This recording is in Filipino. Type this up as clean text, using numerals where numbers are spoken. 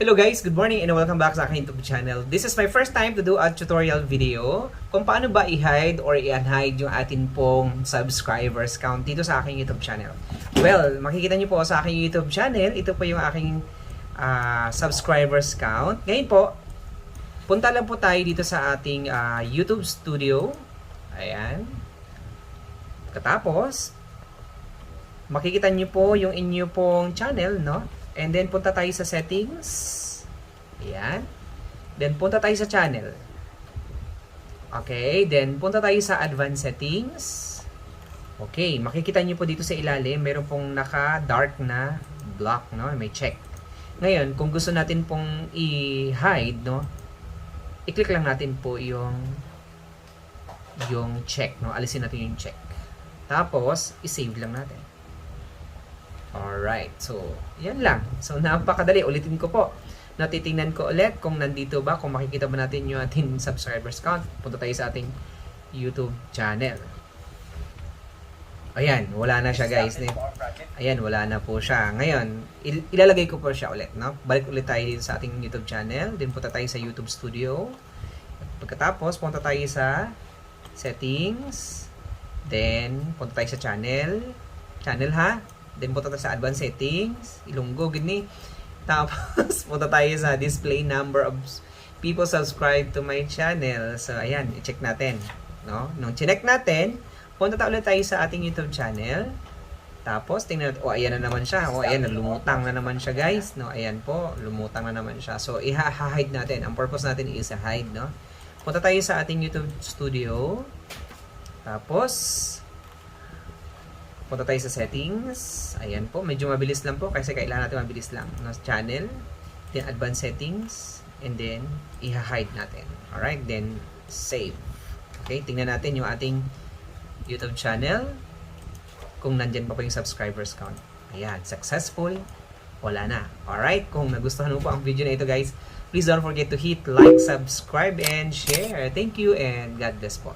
Hello guys, good morning and welcome back sa aking YouTube channel. This is my first time to do a tutorial video kung paano ba i-hide or i-unhide yung atin pong subscribers count dito sa aking YouTube channel. Well, makikita nyo po sa aking YouTube channel, ito po yung aking subscribers count. Ngayon po, punta lang po tayo dito sa ating YouTube studio. Ayan. Katapos, makikita nyo po yung inyo pong channel, no? And then, punta tayo sa settings. Ayan. Then, punta tayo sa channel. Okay. Then, punta tayo sa advanced settings. Okay. Makikita nyo po dito sa ilalim, meron pong naka-dark na block, no? May check. Ngayon, kung gusto natin pong i-hide, no? I-click lang natin po yung check, no? Alisin natin yung check. Tapos, i-save lang natin. Alright, so, yan lang. So, napakadali. Ulitin ko po. Natitingnan ko ulit kung nandito ba, kung makikita ba natin yung ating subscribers count. Punta tayo sa ating YouTube channel. Ayan, wala na siya guys. Ayan, wala na po siya. Ngayon, ilalagay ko po siya ulit. No? Balik ulit tayo dito sa ating YouTube channel. Then punta tayo sa YouTube Studio. Pagkatapos, punta tayo sa settings. Then, punta tayo sa channel. Channel ha? Then, punta tayo sa advanced settings. Ilunggo, gini. Tapos, punta tayo sa display number of people subscribed to my channel. So, ayan, i-check natin. No? Nung chinek natin, punta tayo ulit tayo sa ating YouTube channel. Tapos, tingnan natin. Ayan na naman siya. Ayan, lumutang na naman siya, guys. No? Ayan po, lumutang na naman siya. So, i-hide natin. Ang purpose natin is hide, no? Punta tayo sa ating YouTube studio. Tapos, punta tayo sa settings. Ayan po. Medyo mabilis lang po kasi kailangan natin mabilis lang. No? Channel. Then advanced settings. And then i-hide natin. Alright. Then save. Okay. Tingnan natin yung ating YouTube channel. Kung nandyan pa po yung subscribers count. Ayan. Successful. Wala na. Alright. Kung nagustuhan mo po ang video na ito guys, please don't forget to hit like, subscribe, and share. Thank you and God bless po.